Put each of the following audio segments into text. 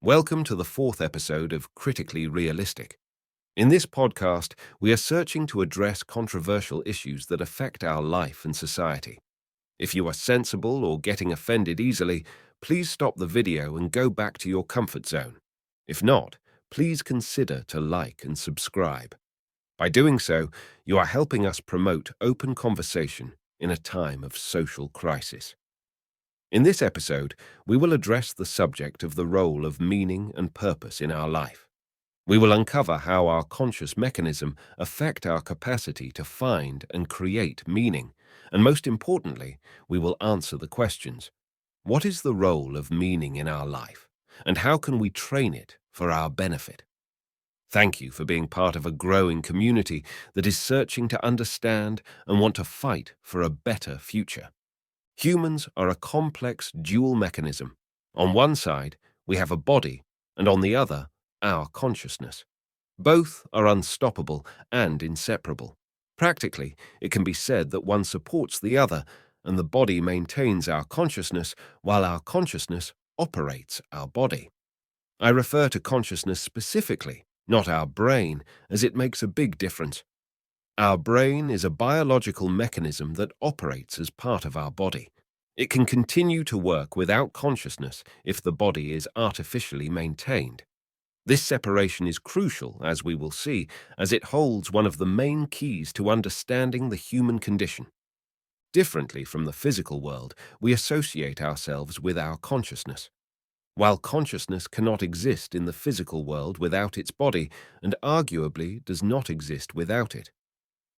Welcome to the fourth episode of Critically Realistic. In this podcast, we are searching to address controversial issues that affect our life and society. If you are sensible or getting offended easily, please stop the video and go back to your comfort zone. If not, please consider to like and subscribe. By doing so, you are helping us promote open conversation in a time of social crisis. In this episode, we will address the subject of the role of meaning and purpose in our life. We will uncover how our conscious mechanism affect our capacity to find and create meaning, and most importantly, we will answer the questions: what is the role of meaning in our life, and how can we train it for our benefit? Thank you for being part of a growing community that is searching to understand and want to fight for a better future. Humans are a complex dual mechanism. On one side, we have a body, and on the other, our consciousness. Both are unstoppable and inseparable. Practically, it can be said that one supports the other, and the body maintains our consciousness while our consciousness operates our body. I refer to consciousness specifically, not our brain, as it makes a big difference. Our brain is a biological mechanism that operates as part of our body. It can continue to work without consciousness if the body is artificially maintained. This separation is crucial, as we will see, as it holds one of the main keys to understanding the human condition. Differently from the physical world, we associate ourselves with our consciousness. While consciousness cannot exist in the physical world without its body, and arguably does not exist without it.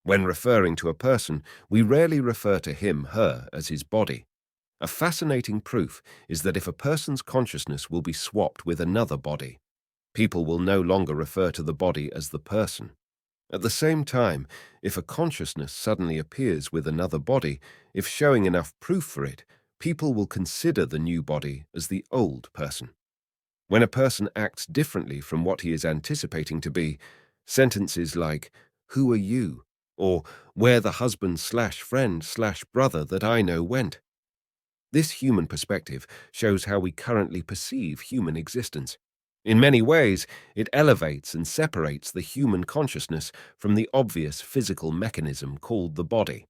When referring to a person, we rarely refer to him/her as his body. A fascinating proof is that if a person's consciousness will be swapped with another body, people will no longer refer to the body as the person. At the same time, if a consciousness suddenly appears with another body, if showing enough proof for it, people will consider the new body as the old person. When a person acts differently from what he is anticipating to be, sentences like, "Who are you?" or "Where the husband/friend/brother that I know went." This human perspective shows how we currently perceive human existence. In many ways, it elevates and separates the human consciousness from the obvious physical mechanism called the body.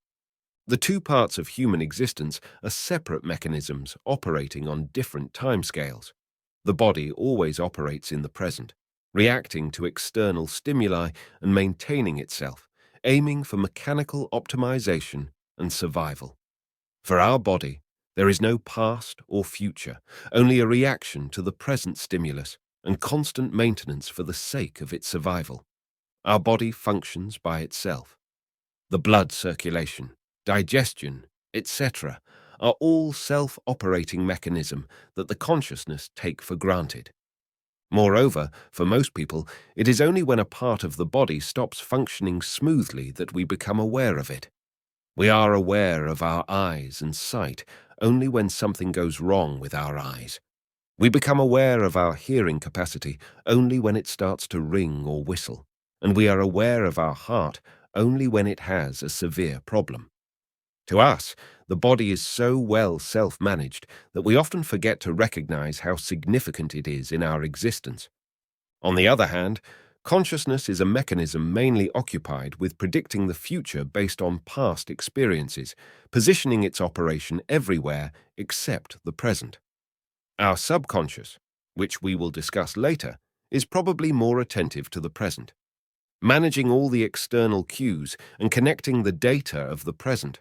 The two parts of human existence are separate mechanisms operating on different timescales. The body always operates in the present, reacting to external stimuli and maintaining itself, aiming for mechanical optimization and survival. For our body, there is no past or future, only a reaction to the present stimulus and constant maintenance for the sake of its survival. Our body functions by itself. The blood circulation, digestion, etc., are all self-operating mechanisms that the consciousness take for granted. Moreover, for most people, it is only when a part of the body stops functioning smoothly that we become aware of it. We are aware of our eyes and sight only when something goes wrong with our eyes. We become aware of our hearing capacity only when it starts to ring or whistle, and we are aware of our heart only when it has a severe problem. To us, the body is so well self-managed that we often forget to recognize how significant it is in our existence. On the other hand, consciousness is a mechanism mainly occupied with predicting the future based on past experiences, positioning its operation everywhere except the present. Our subconscious, which we will discuss later, is probably more attentive to the present, managing all the external cues and connecting the data of the present.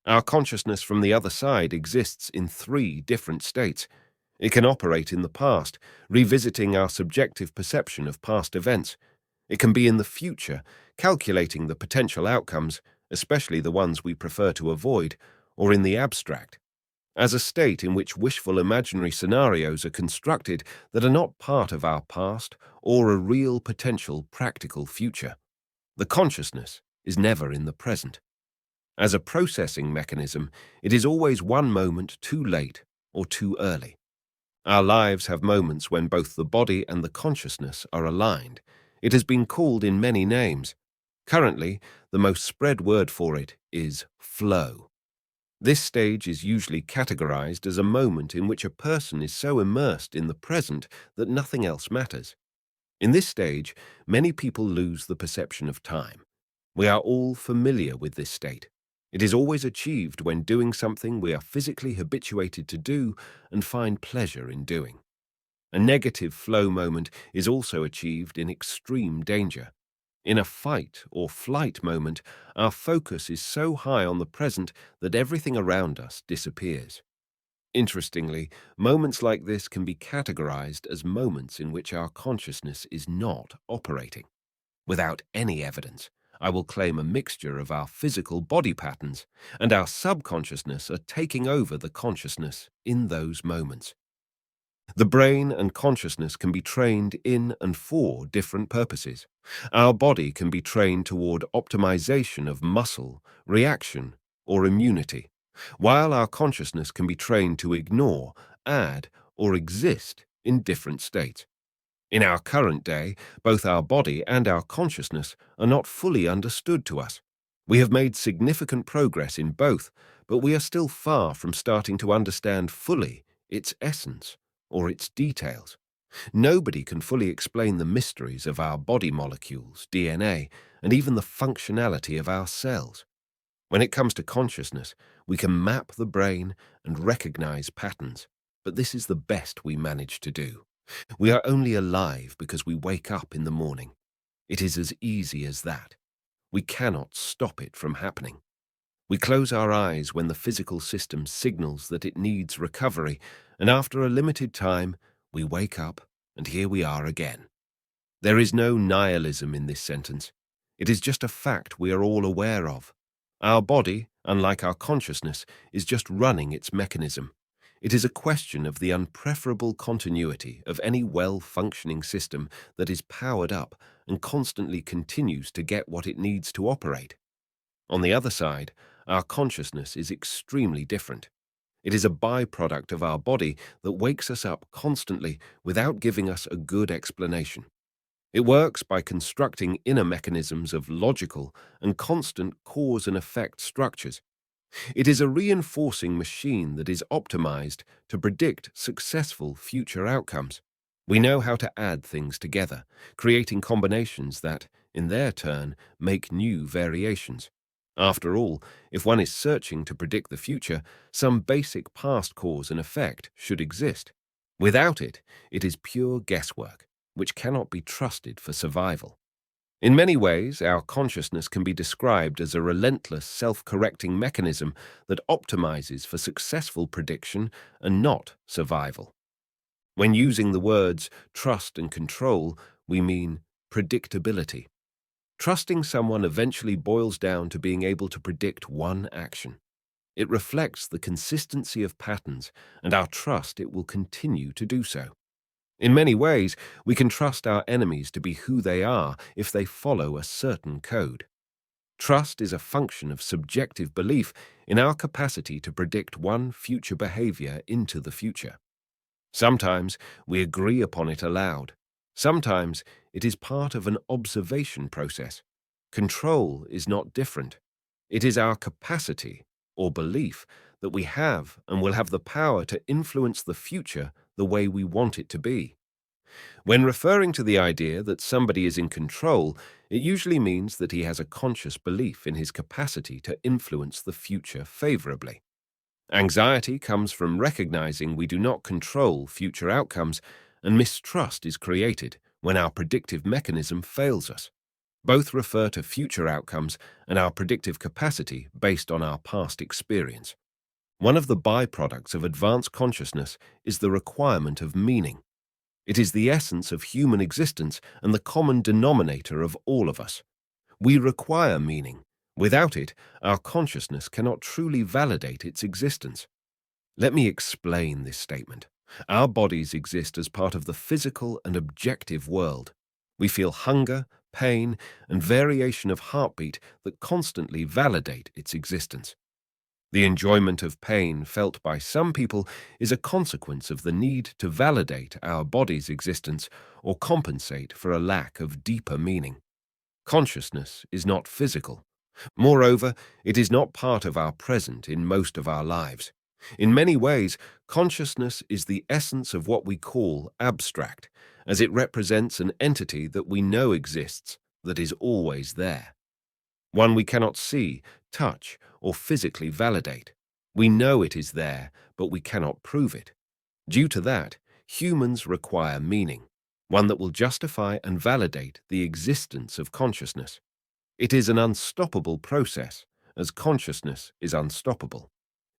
Our consciousness from the other side exists in three different states. It can operate in the past, revisiting our subjective perception of past events. It can be in the future, calculating the potential outcomes, especially the ones we prefer to avoid, or in the abstract, as a state in which wishful imaginary scenarios are constructed that are not part of our past or a real potential practical future. The consciousness is never in the present. As a processing mechanism, it is always one moment too late or too early. Our lives have moments when both the body and the consciousness are aligned. It has been called in many names. Currently, the most spread word for it is flow. This stage is usually categorized as a moment in which a person is so immersed in the present that nothing else matters. In this stage, many people lose the perception of time. We are all familiar with this state. It is always achieved when doing something we are physically habituated to do and find pleasure in doing. A negative flow moment is also achieved in extreme danger. In a fight or flight moment, our focus is so high on the present that everything around us disappears. Interestingly, moments like this can be categorized as moments in which our consciousness is not operating. Without any evidence, I will claim a mixture of our physical body patterns and our subconsciousness are taking over the consciousness in those moments. The brain and consciousness can be trained in and for different purposes. Our body can be trained toward optimization of muscle, reaction, or immunity, while our consciousness can be trained to ignore, add, or exist in different states. In our current day, both our body and our consciousness are not fully understood to us. We have made significant progress in both, but we are still far from starting to understand fully its essence or its details. Nobody can fully explain the mysteries of our body molecules, DNA, and even the functionality of our cells. When it comes to consciousness, we can map the brain and recognize patterns, but this is the best we manage to do. We are only alive because we wake up in the morning. It is as easy as that. We cannot stop it from happening. We close our eyes when the physical system signals that it needs recovery, and after a limited time, we wake up, and here we are again. There is no nihilism in this sentence. It is just a fact we are all aware of. Our body, unlike our consciousness, is just running its mechanism. It is a question of the unpreferable continuity of any well-functioning system that is powered up and constantly continues to get what it needs to operate. On the other side, our consciousness is extremely different. It is a byproduct of our body that wakes us up constantly without giving us a good explanation. It works by constructing inner mechanisms of logical and constant cause and effect structures. It is a reinforcing machine that is optimized to predict successful future outcomes. We know how to add things together, creating combinations that, in their turn, make new variations. After all, if one is searching to predict the future, some basic past cause and effect should exist. Without it, it is pure guesswork, which cannot be trusted for survival. In many ways, our consciousness can be described as a relentless self-correcting mechanism that optimizes for successful prediction and not survival. When using the words trust and control, we mean predictability. Trusting someone eventually boils down to being able to predict one action. It reflects the consistency of patterns, and our trust it will continue to do so. In many ways, we can trust our enemies to be who they are if they follow a certain code. Trust is a function of subjective belief in our capacity to predict one future behavior into the future. Sometimes we agree upon it aloud. Sometimes it is part of an observation process. Control is not different. It is our capacity or belief that we have and will have the power to influence the future the way we want it to be. When referring to the idea that somebody is in control, it usually means that he has a conscious belief in his capacity to influence the future favorably. Anxiety comes from recognizing we do not control future outcomes, and mistrust is created when our predictive mechanism fails us. Both refer to future outcomes and our predictive capacity based on our past experience. One of the byproducts of advanced consciousness is the requirement of meaning. It is the essence of human existence and the common denominator of all of us. We require meaning. Without it, our consciousness cannot truly validate its existence. Let me explain this statement. Our bodies exist as part of the physical and objective world. We feel hunger, pain, and variation of heartbeat that constantly validate its existence. The enjoyment of pain felt by some people is a consequence of the need to validate our body's existence or compensate for a lack of deeper meaning. Consciousness is not physical. Moreover, it is not part of our present in most of our lives. In many ways, consciousness is the essence of what we call abstract, as it represents an entity that we know exists, that is always there. One we cannot see, touch, or physically validate. We know it is there, but we cannot prove it. Due to that, humans require meaning, one that will justify and validate the existence of consciousness. It is an unstoppable process, as consciousness is unstoppable.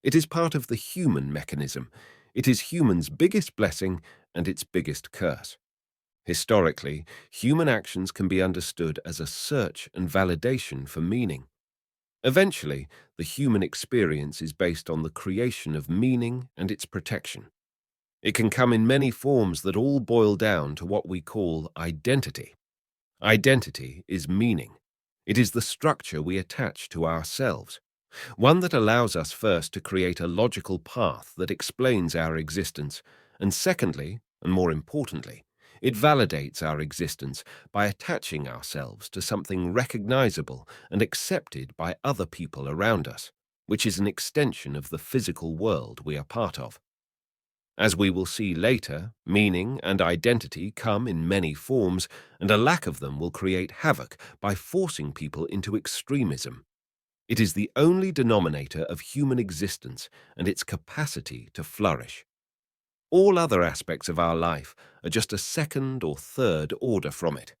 It is part of the human mechanism. It is humans' biggest blessing and its biggest curse. Historically, human actions can be understood as a search and validation for meaning. Eventually, the human experience is based on the creation of meaning and its protection. It can come in many forms that all boil down to what we call identity. Identity is meaning. It is the structure we attach to ourselves, one that allows us first to create a logical path that explains our existence, and secondly, and more importantly, it validates our existence by attaching ourselves to something recognizable and accepted by other people around us, which is an extension of the physical world we are part of. As we will see later, meaning and identity come in many forms, and a lack of them will create havoc by forcing people into extremism. It is the only denominator of human existence and its capacity to flourish. All other aspects of our life are just a second or third order from it.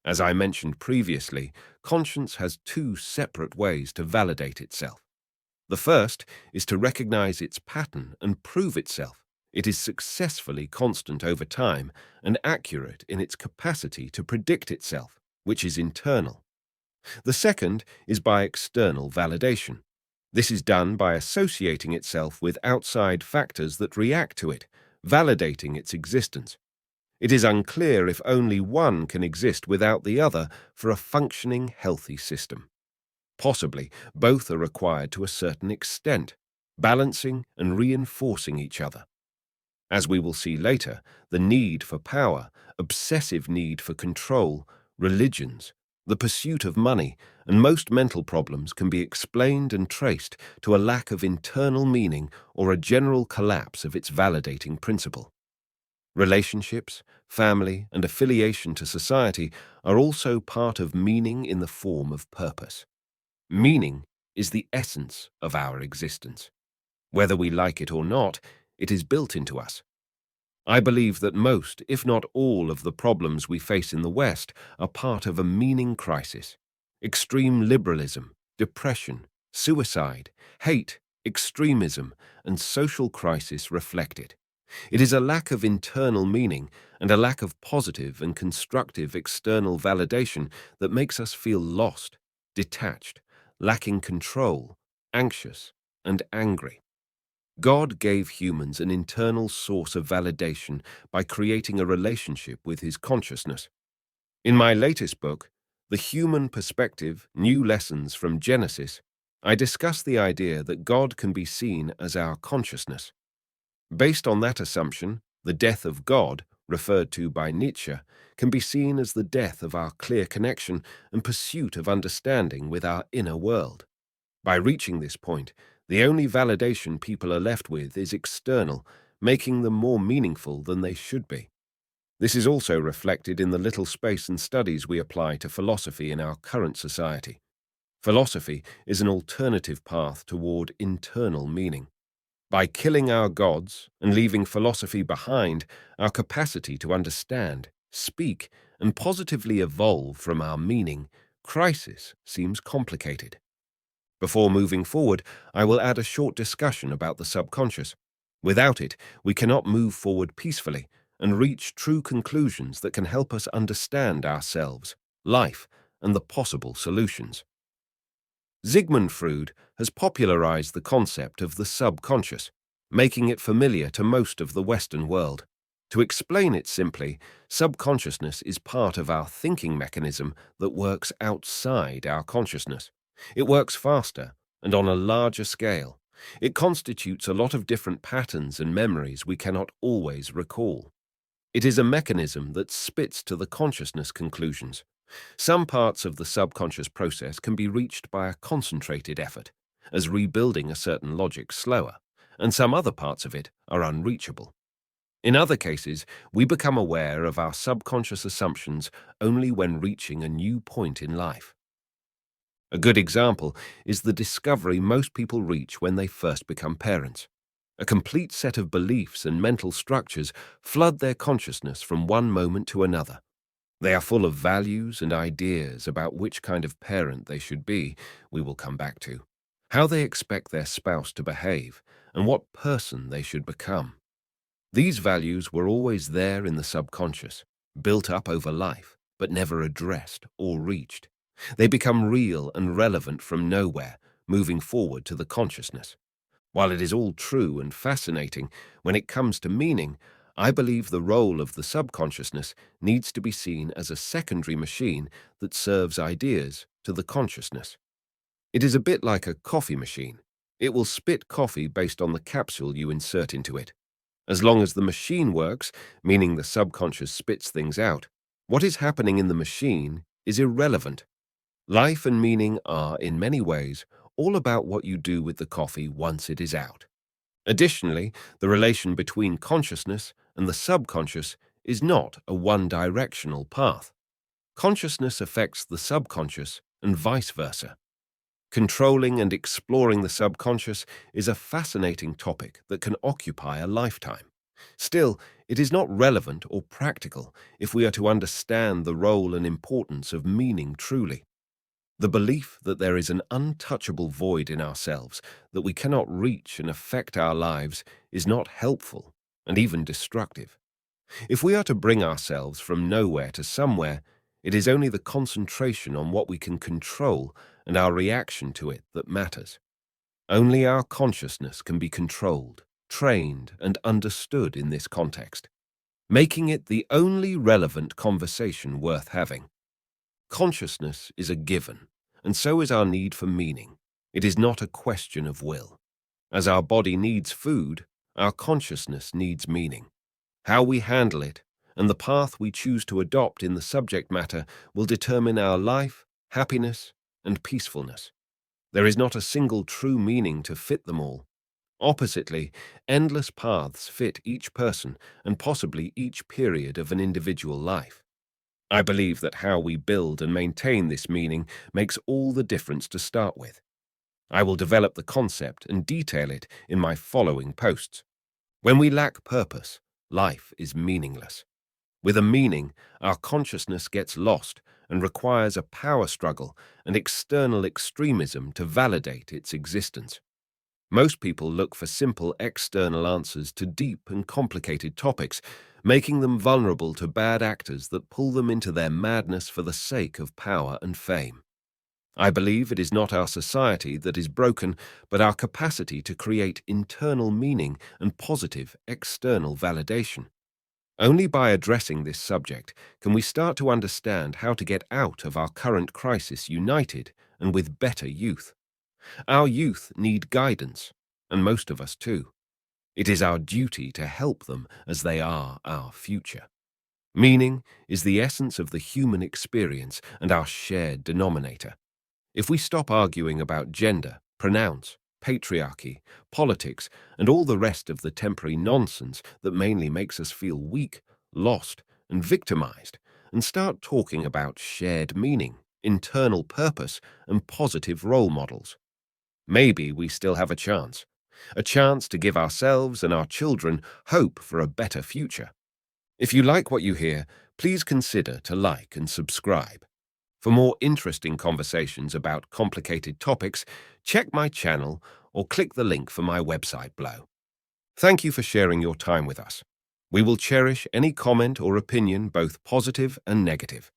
As I mentioned previously, conscience has two separate ways to validate itself. The first is to recognize its pattern and prove itself. It is successfully constant over time and accurate in its capacity to predict itself, which is internal. The second is by external validation. This is done by associating itself with outside factors that react to it, validating its existence. It is unclear if only one can exist without the other for a functioning, healthy system. Possibly, both are required to a certain extent, balancing and reinforcing each other. As we will see later, the need for power, obsessive need for control, religions, the pursuit of money, and most mental problems can be explained and traced to a lack of internal meaning or a general collapse of its validating principle. Relationships, family, and affiliation to society are also part of meaning in the form of purpose. Meaning is the essence of our existence. Whether we like it or not, it is built into us. I believe that most, if not all, of the problems we face in the West are part of a meaning crisis. Extreme liberalism, depression, suicide, hate, extremism, and social crisis reflect it. It is a lack of internal meaning and a lack of positive and constructive external validation that makes us feel lost, detached, lacking control, anxious, and angry. God gave humans an internal source of validation by creating a relationship with his consciousness. In my latest book, The Human Perspective: New Lessons from Genesis, I discuss the idea that God can be seen as our consciousness. Based on that assumption, the death of God, referred to by Nietzsche, can be seen as the death of our clear connection and pursuit of understanding with our inner world. By reaching this point, the only validation people are left with is external, making them more meaningful than they should be. This is also reflected in the little space and studies we apply to philosophy in our current society. Philosophy is an alternative path toward internal meaning. By killing our gods and leaving philosophy behind, our capacity to understand, speak, and positively evolve from our meaning crisis seems complicated. Before moving forward, I will add a short discussion about the subconscious. Without it, we cannot move forward peacefully and reach true conclusions that can help us understand ourselves, life, and the possible solutions. Sigmund Freud has popularized the concept of the subconscious, making it familiar to most of the Western world. To explain it simply, subconsciousness is part of our thinking mechanism that works outside our consciousness. It works faster and on a larger scale. It constitutes a lot of different patterns and memories we cannot always recall. It is a mechanism that spits to the consciousness conclusions, Some parts of the subconscious process can be reached by a concentrated effort, as rebuilding a certain logic slower, and some other parts of it are unreachable. In other cases, we become aware of our subconscious assumptions only when reaching a new point in life. A good example is the discovery most people reach when they first become parents. A complete set of beliefs and mental structures flood their consciousness from one moment to another. They are full of values and ideas about which kind of parent they should be, we will come back to, how they expect their spouse to behave, and what person they should become. These values were always there in the subconscious, built up over life, but never addressed or reached. They become real and relevant from nowhere, moving forward to the consciousness. While it is all true and fascinating, when it comes to meaning, I believe the role of the subconsciousness needs to be seen as a secondary machine that serves ideas to the consciousness. It is a bit like a coffee machine. It will spit coffee based on the capsule you insert into it. As long as the machine works, meaning the subconscious spits things out, what is happening in the machine is irrelevant. Life and meaning are, in many ways, all about what you do with the coffee once it is out. Additionally, the relation between consciousness and the subconscious is not a one-directional path. Consciousness affects the subconscious and vice versa. Controlling and exploring the subconscious is a fascinating topic that can occupy a lifetime. Still, it is not relevant or practical if we are to understand the role and importance of meaning truly. The belief that there is an untouchable void in ourselves that we cannot reach and affect our lives is not helpful and even destructive. If we are to bring ourselves from nowhere to somewhere, it is only the concentration on what we can control and our reaction to it that matters. Only our consciousness can be controlled, trained, and understood in this context, making it the only relevant conversation worth having. Consciousness is a given, and so is our need for meaning. It is not a question of will. As our body needs food, our consciousness needs meaning. How we handle it, and the path we choose to adopt in the subject matter will determine our life, happiness, and peacefulness. There is not a single true meaning to fit them all. Oppositely, endless paths fit each person and possibly each period of an individual life. I believe that how we build and maintain this meaning makes all the difference to start with. I will develop the concept and detail it in my following posts. When we lack purpose, life is meaningless. With a meaning, our consciousness gets lost and requires a power struggle and external extremism to validate its existence. Most people look for simple external answers to deep and complicated topics, making them vulnerable to bad actors that pull them into their madness for the sake of power and fame. I believe it is not our society that is broken, but our capacity to create internal meaning and positive external validation. Only by addressing this subject can we start to understand how to get out of our current crisis united and with better youth. Our youth need guidance, and most of us too. It is our duty to help them as they are our future. Meaning is the essence of the human experience and our shared denominator. If we stop arguing about gender, pronouns, patriarchy, politics, and all the rest of the temporary nonsense that mainly makes us feel weak, lost, and victimized, and start talking about shared meaning, internal purpose, and positive role models, maybe we still have a chance to give ourselves and our children hope for a better future. If you like what you hear, please consider to like and subscribe. For more interesting conversations about complicated topics, check my channel or click the link for my website below. Thank you for sharing your time with us. We will cherish any comment or opinion, both positive and negative.